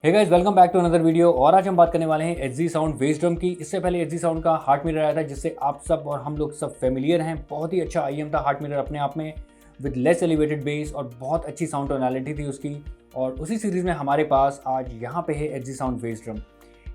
Hey guys, welcome back to another video. और आज हम बात करने वाले हैं एचजी साउंड बेस ड्रम की। इससे पहले एचजी साउंड का हार्ट मिरर आया था, जिससे आप सब और हम लोग सब फेमिलियर हैं। बहुत ही अच्छा आईएम था हार्ट मिरर अपने आप में, विद लेस एलिवेटेड बेस और बहुत अच्छी साउंड टोनालिटी थी उसकी। और उसी सीरीज़ में हमारे पास आज यहाँ पे है Hg sound base drum.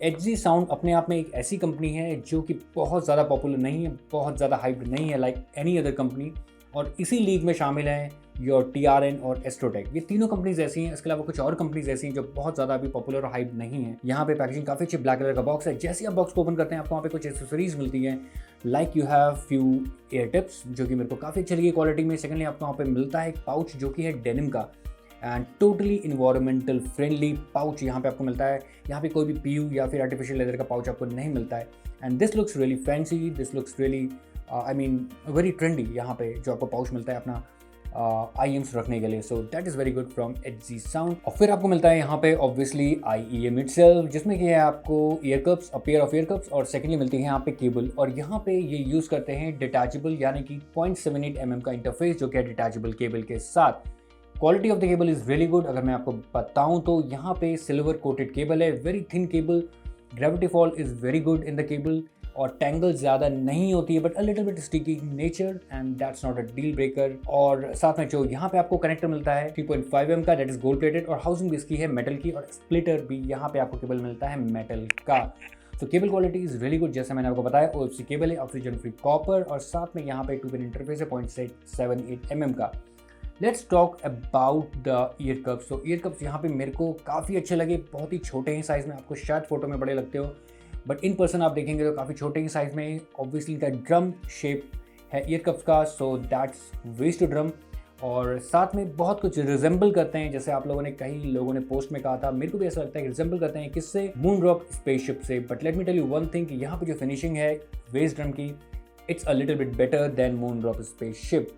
Hg sound अपने आप में एक ऐसी कंपनी है जो कि बहुत ज़्यादा पॉपुलर नहीं है, बहुत ज़्यादा हाइप्ड नहीं है लाइक एनी अदर कंपनी। और इसी लीग में शामिल हैं योर टीआरएन और एस्ट्रोटेक। ये तीनों कंपनीज ऐसी हैं। इसके अलावा कुछ और कंपनीज ऐसी हैं जो बहुत ज़्यादा अभी पॉपुलर और हाइप नहीं है। यहाँ पे पैकेजिंग काफ़ी अच्छी ब्लैक कलर का बॉक्स है। जैसे आप बॉक्स को ओपन करते हैं आपको वहाँ पे कुछ एक्सेसरीज मिलती हैं, like you have few air tips जो कि मेरे को काफ़ी अच्छी लगी क्वालिटी में। सेकेंडली आपको वहाँ पे मिलता है एक पाउच जो कि है डेनिम का and totally environmental friendly pouch यहाँ पे आपको मिलता है। यहाँ पे कोई भी पीयू या फिर आर्टिफिशियल लेदर का पाउच आपको नहीं मिलता है। And this looks really fancy, this looks really very trendy. यहाँ पे जो आपको पाउच मिलता है अपना आईएम्स रखने के लिए, सो that is very good from Hg sound. और फिर आपको मिलता है यहाँ पे ऑब्वियसली आईईएम इटसेल्फ, जिसमें कि है आपको year cups, a pair of year cups, और सेकेंडली मिलती है यहाँ पे केबल। और यहाँ पे ये यूज़ करते हैं डिटैचेबल यानी कि 0.78 mm का इंटरफेस जो कि है डिटैचेबल केबल के साथ। Quality of the cable is really good. अगर मैं आपको बताऊँ तो यहाँ पे सिल्वर कोटेड केबल है, very thin cable. Gravity fall is very good in the cable और टैंगल ज़्यादा नहीं होती है, but a little bit sticky nature and that's not a deal breaker. और साथ में जो यहाँ पे आपको कनेक्टर मिलता है 3.5 mm का, दैट इज़ गोल्ड प्लेटेड और हाउसिंग भी इसकी है मेटल की, और स्प्लिटर भी यहाँ पे आपको केबल मिलता है मेटल का। तो cable quality is really good. जैसे मैंने आपको बताया OFC केबल है, ऑक्सीजन फ्री कॉपर, और साथ में यहाँ पे 2 पिन इंटरफेस है 0.78 mm का। Let's talk about the year cups. तो ईयर कप्स यहाँ पे मेरे को काफ़ी अच्छे लगे। बहुत ही छोटे ही साइज़ में, आपको शायद फोटो में बड़े लगते हो बट इन पर्सन आप देखेंगे तो काफ़ी छोटे ही साइज़ में। ऑब्वियसली इनका ड्रम शेप है ईयर कप्स का, सो दैट्स वेस्ट ड्रम। और साथ में बहुत कुछ रिजेंबल करते हैं, जैसे आप लोगों ने कई लोगों ने पोस्ट में कहा था, मेरे को भी ऐसा लगता है कि रिजेंबल करते हैं किससे, मून रॉक स्पेसशिप से। But let me tell you one thing कि यहाँ पे जो फिनिशिंग है वेस्ट ड्रम की, it's a little bit better than moon rock spaceship.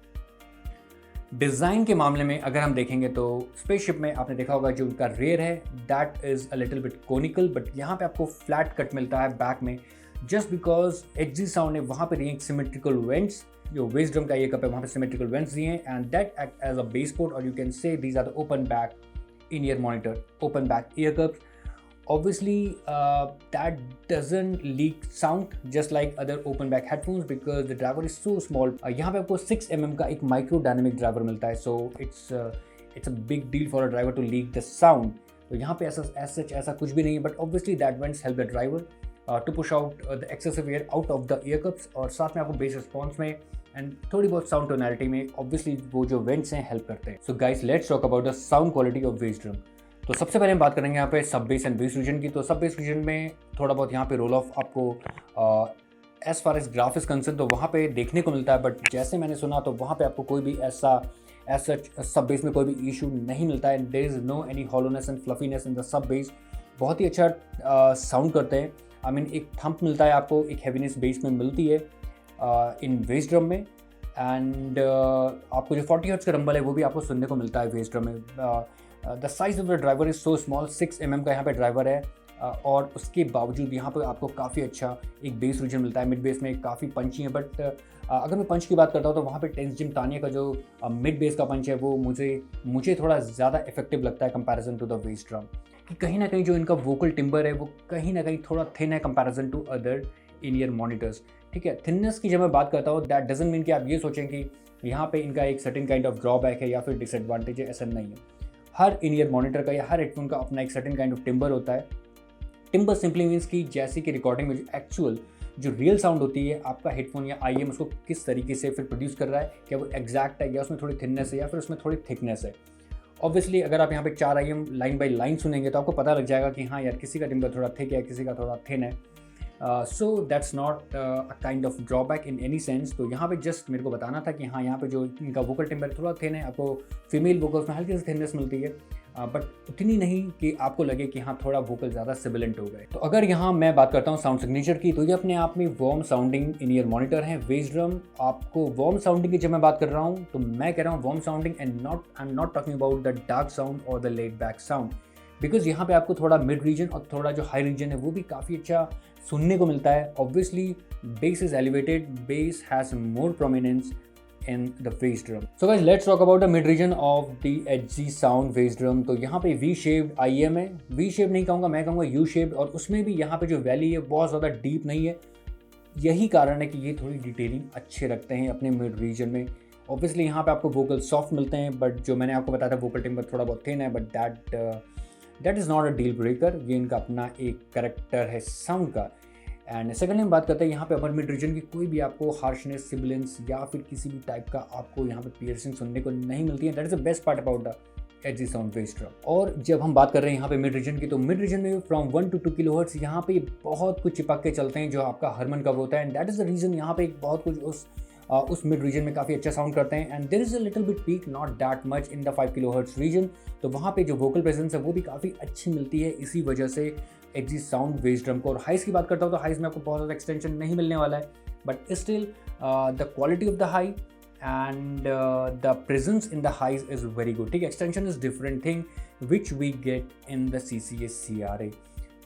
Design के मामले में अगर हम देखेंगे तो स्पेसशिप में आपने देखा होगा जो उनका रेयर है that is a little bit conical, but यहाँ पे आपको फ्लैट कट मिलता है बैक में, जस्ट बिकॉज एचजी साउंड ने वहाँ पे दिए सिमेट्रिकल वेंट्स। जो वेस्ट ड्रम का ये कप है वहाँ पे सिमेट्रिकल वेंट्स दिए हैं and that act as a bass port, और you can say these are the open back in ear monitor, open back ear cups. Obviously, that doesn't leak sound just like other open back headphones because the driver is so small. यहाँ पे आपको 6 mm का एक micro dynamic driver मिलता है, so it's a big deal for a driver to leak the sound. तो यहाँ पे ऐसा कुछ भी नहीं है, but obviously that vents help the driver to push out the excessive air out of the ear cups, और साथ में आपको बेस रिस्पॉन्स में एंड थोड़ी बहुत साउंड टोनैलिटी में ऑब्वियसली वो जो वेंट्स हैं हेल्प करते हैं। So guys, let's talk about the sound quality of base drum. तो सबसे पहले हम बात करेंगे यहाँ पे सब बेस एंड बेस रीजन की। तो सब बेस रीजन में थोड़ा बहुत यहाँ पे रोल ऑफ आपको as far as graph is concern तो वहाँ पे देखने को मिलता है, बट जैसे मैंने सुना तो वहाँ पे आपको कोई भी ऐसा एज सच सब बेस में कोई भी इशू नहीं मिलता है। There is no any hollowness and fluffiness in the sub bass. बहुत ही अच्छा साउंड करते हैं। आई मीन एक थंप मिलता है आपको, एक हैवीनेस बेस में मिलती है इन बेस ड्रम में। एंड आपको जो 40 हर्ट्ज का रंबल है वो भी आपको सुनने को मिलता है बेस ड्रम में। The size of the driver is so small, 6 mm का यहाँ पे ड्राइवर है, और उसके बावजूद यहाँ पे आपको काफ़ी अच्छा एक बेस रीजन मिलता है। मिड बेस में काफ़ी पंची है, बट अगर मैं पंच की बात करता हूँ तो वहाँ पे टेंजिम तानिया का जो मिड बेस का पंच है वो मुझे थोड़ा ज़्यादा इफेक्टिव लगता है comparison to the bass drum. कि कहीं ना कहीं जो इनका वोकल टिम्बर है वो कहीं ना कहीं थोड़ा थिन है comparison to other in ear monitors. ठीक है, थिननेस की जब मैं बात करता हूँ दैट डजंट मीन कि आप ये सोचें कि यहाँ पे इनका एक सर्टेन काइंड ऑफ ड्रॉबैक है या फिर डिसएडवांटेज है, ऐसा नहीं है। हर इन ईयर मॉनिटर का या हर हेडफोन का अपना एक सर्टेन काइंड ऑफ टिम्बर होता है। टिम्बर सिंपली मीन्स कि जैसे कि रिकॉर्डिंग में जो एक्चुअल जो रियल साउंड होती है आपका हेडफोन या आईएम उसको किस तरीके से फिर प्रोड्यूस कर रहा है, क्या वो एग्जैक्ट है या उसमें थोड़ी थिननेस है या फिर उसमें थोड़ी थिकनेस है। ऑब्वियसली अगर आप यहाँ पे 4 आईएम लाइन बाई लाइन सुनेंगे तो आपको पता लग जाएगा कि हाँ यार किसी का टिम्बर थोड़ा थिक है, किसी का थोड़ा थिन है। So that's not a kind of drawback in any sense. तो यहाँ पे जस्ट मेरे को बताना था कि हाँ यहाँ पे जो इनका वोकल टिम्बर थोड़ा थिन है, आपको फीमेल वोकल्स में हल्की सी थिननेस मिलती है, बट उतनी नहीं कि आपको लगे कि हाँ थोड़ा वोकल ज़्यादा सिबिलेंट हो गए। तो अगर यहाँ मैं बात करता हूँ साउंड सिग्नेचर की, तो ये अपने आप में वार्म साउंडिंग इन ईयर मॉनिटर है बेस ड्रम। आपको वार्म साउंडिंग की जब मैं बात कर रहा हूँ तो मैं कह रहा हूँ warm sounding and I am not talking about the dark sound और the laid back sound, because यहाँ पे आपको थोड़ा मिड रीजन और थोड़ा जो हाई रीजन है वो भी काफ़ी अच्छा सुनने को मिलता है। Obviously base is elevated, base has more prominence in the bass drum. So guys, let's talk about the mid region of the HZ Sound bass drum. तो यहाँ पे V shaped IEM है, V shaped नहीं कहूँगा, मैं कहूँगा U shaped, और उसमें भी यहाँ पे जो वैली है बहुत ज़्यादा डीप नहीं है। यही कारण है कि ये थोड़ी डिटेलिंग अच्छे रखते हैं अपने मिड रीजन में। ऑब्वियसली यहाँ पे आपको वोकल सॉफ्ट मिलते हैं, बट जो मैंने आपको बताया था वोकल टिम्बर थोड़ा बहुत थिन है, but that is not a deal breaker. ये इनका अपना एक करेक्टर है साउंड का। एंड सेकेंडली हम बात करते हैं यहाँ पे अपर मिड रीजन की, कोई भी आपको हार्शनेस, सिबिलेंस या फिर किसी भी टाइप का आपको यहाँ पे पियर्सिंग सुनने को नहीं मिलती है। That is the best part about the HZ Sound bass drum। और जब हम बात कर रहे हैं यहाँ पे मिड रीजन की, तो मिड रीजन में फ्रॉम 1 to 2 किलोहर्ट्ज़ यहाँ पे बहुत कुछ चिपक के चलते हैं जो आपका हरमन कब होता है। And that is the reason यहाँ पे बहुत कुछ उस मिड रीजन में काफ़ी अच्छा साउंड करते हैं। And there is a little bit peak, not that much in the 5 kilohertz region. तो वहाँ पे जो वोकल प्रेजेंस है वो भी काफ़ी अच्छी मिलती है, इसी वजह से HZ Sound bass drum को। और हाइस की बात करता हूँ तो हाइस में आपको बहुत ज़्यादा एक्सटेंशन नहीं मिलने वाला है, but still the quality of the high end the presence in the highs is very good. ठीक है, extension is different thing which we get in the CCA CRA,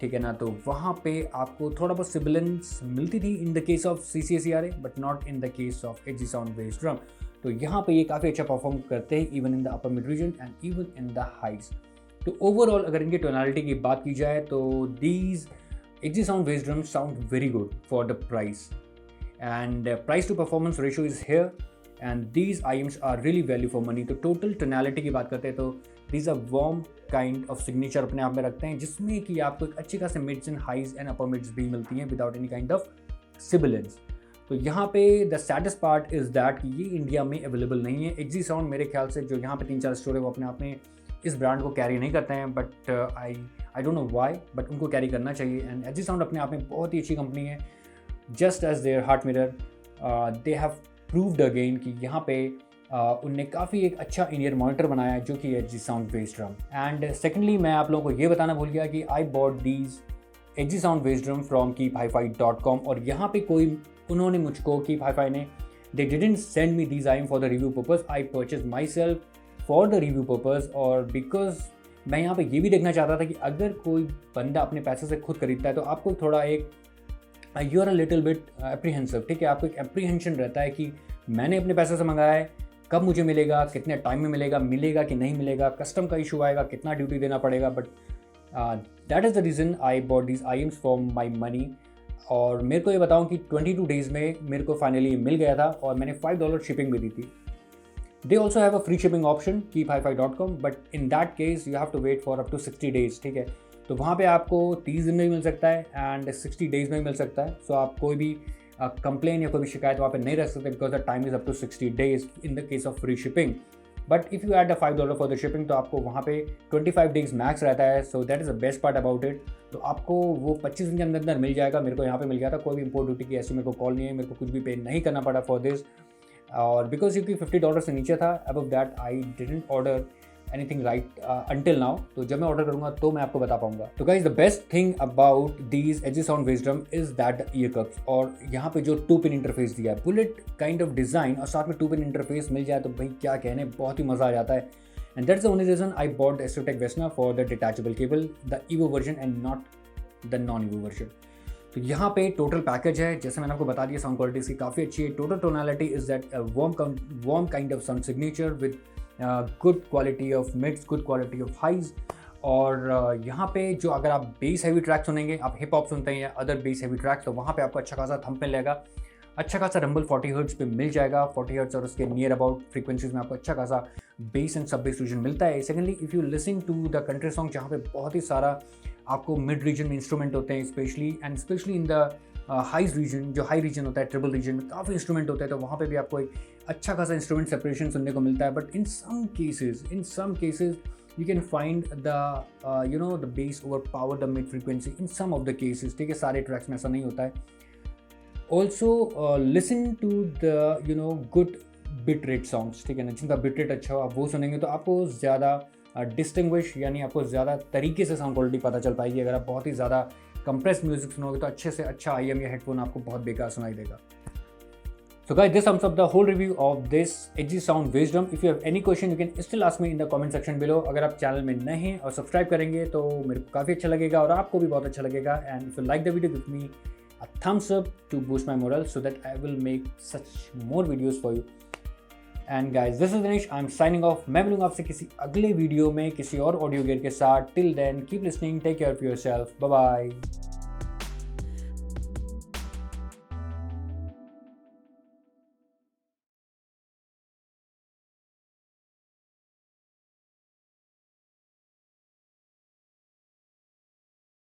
ठीक है ना। तो वहाँ पे आपको थोड़ा बहुत सिबिलेंस मिलती थी इन the case of CCA CRA, but not in the case of HZ Sound bass drum। तो यहाँ पे ये काफ़ी अच्छा परफॉर्म करते हैं even in the upper mid region and even in the highs. तो ओवरऑल अगर इनकी टोनालिटी की बात की जाए तो these HZ Sound bass drums sound very good for the price, and price to performance ratio is here, and these IEMs are really value for money. तो total tonality की बात करते हैं तो these are warm kind of signature अपने आप में रखते हैं, जिसमें कि आपको एक अच्छे खासे mids and highs and upper mids भी मिलती हैं without any kind of sibilance. तो यहाँ पे the saddest part is that कि ये इंडिया में अवेलेबल नहीं है। HZ Sound मेरे ख्याल से जो यहाँ पे 3-4 स्टोर है वो अपने आप में इस ब्रांड को कैरी नहीं करते हैं, but I don't know why, but उनको कैरी करना चाहिए। एंड HZ Sound अपने आप में बहुत ही अच्छी कंपनी है, just as their heart mirror they have proved again कि यहाँ पे उनने काफ़ी एक अच्छा इन-ईयर मॉनिटर बनाया है जो कि HZ Sound bass drum। And secondly मैं आप लोगों को ये बताना भूल गया कि I bought these HZ Sound bass drum from keephifi.com, और यहाँ पे कोई उन्होंने मुझको keephifi ने they didn't send me these IEM for the review purpose, I purchased myself for the review purpose। और because मैं यहाँ पे ये भी देखना चाहता था कि अगर कोई बंदा अपने पैसे से खुद खरीदता है तो आपको थोड़ा एक you are a little bit apprehensive, ठीक है, आपको एक एप्रीहेंशन रहता है कि मैंने अपने पैसे से मंगाया है, कब मुझे मिलेगा, कितने टाइम में मिलेगा कि नहीं मिलेगा, कस्टम का इशू आएगा, कितना ड्यूटी देना पड़ेगा। But that is the reason I bought these IEMs for my money. और मेरे को ये बताऊँ कि 22 डेज़ में मेरे को फाइनली मिल गया था, और मैंने $5 शिपिंग भी दी थी। They also have a free shipping option, keephifi.com, but in that case you have to wait for up to 60 days, ठीक है। तो वहाँ पे आपको 30 दिन में भी मिल सकता है एंड 60 डेज़ में भी मिल सकता है। सो आप कोई भी कंप्लेन या कोई भी शिकायत वहाँ पे नहीं रख सकते, because the time is up to 60 days in the case of free shipping. But if you add the $5 for the shipping तो आपको वहाँ पे 25 डेज़ मैक्स रहता है। So that is the best part about it. तो आपको वो 25 दिन के अंदर अंदर मिल जाएगा। मेरे को यहाँ पे मिल गया था, कोई भी इम्पोर्ट ड्यूटी की ऐसी मेरे को कॉल नहीं है, मेरे को कुछ भी पे नहीं करना पड़ा फॉर दिस। और बिकॉज क्योंकि $50 से नीचे था, above that I didn't order anything right until now. तो जब मैं ऑर्डर करूँगा तो मैं आपको बता पाऊंगा। तो guys the best thing about these HZ Sound bass drum is that the year cups, और यहाँ पे जो 2 पिन इंटरफेस दिया है, बुलेट काइंड ऑफ डिज़ाइन और साथ में 2 पिन इंटरफेस मिल जाए तो भाई क्या कहने, बहुत ही मज़ा आ जाता है। And that's the only reason I bought the Astrotech Vesna for the detachable cable, the EVO version and not the non EVO version. तो यहाँ पे टोटल पैकेज है, जैसे मैंने आपको बता दिया, साउंड क्वालिटी इसकी काफ़ी अच्छी है। Total tonality is that warm kind of sound signature with good quality of mids, good quality of highs. और यहाँ पे जो अगर आप बेस हैवी ट्रैक सुनेंगे, आप हिप हॉप सुनते हैं या अदर बेस हैवी ट्रैक्स, तो वहाँ पे आपको अच्छा खासा थंब मिल जाएगा, अच्छा खासा रंबल 40 हर्ट्ज पे मिल जाएगा। 40 हर्ट्ज और उसके नियर अबाउट फ्रीक्वेंसीज में आपको अच्छा खासा bass and sub bass region मिलता है। Secondly, if you listen to the country song जहाँ पे बहुत ही सारा आपको मिड रीजन में इंस्ट्रूमेंट होते हैं, specially in the highs region, जो हाई रीजन होता है, ट्रिपल रीजन में काफ़ी इंस्ट्रूमेंट होते हैं, तो वहाँ पे भी आपको एक अच्छा खासा इंस्ट्रूमेंट सेपरेशन सुनने को मिलता है। But in some cases you can find the the bass overpower the mid frequency in some of the cases, ठीक है, सारे ट्रैक्स में ऐसा नहीं होता है। Also listen to the good bit rate songs, ठीक है ना, जिनका बिट रेट अच्छा हो, आप वो सुनेंगे तो आपको ज़्यादा डिस्टिंग्विश यानी आपको ज़्यादा तरीके से साउंड क्वालिटी पता चल पाएगी। अगर आप बहुत ही ज़्यादा कंप्रेस म्यूजिक सुनोगे तो अच्छे से अच्छा IEM या हेडफोन आपको बहुत बेकार सुनाई देगा। So guys, this sums up the whole review of this HZ Sound bass drum. If you have any question, you can still ask me in the comment section below. अगर आप channel में नए हैं और सब्सक्राइब करेंगे तो मेरे को काफ़ी अच्छा लगेगा और आपको भी बहुत अच्छा लगेगा। And if you like the video, give me a thumbs up to boost my morale so that I will make such more videos for you. And guys this is Dinesh, I am signing off. मैं मिलूंगा आपसे किसी अगले video में किसी और audio gear के साथ। Till then keep listening, take care of yourself, bye bye.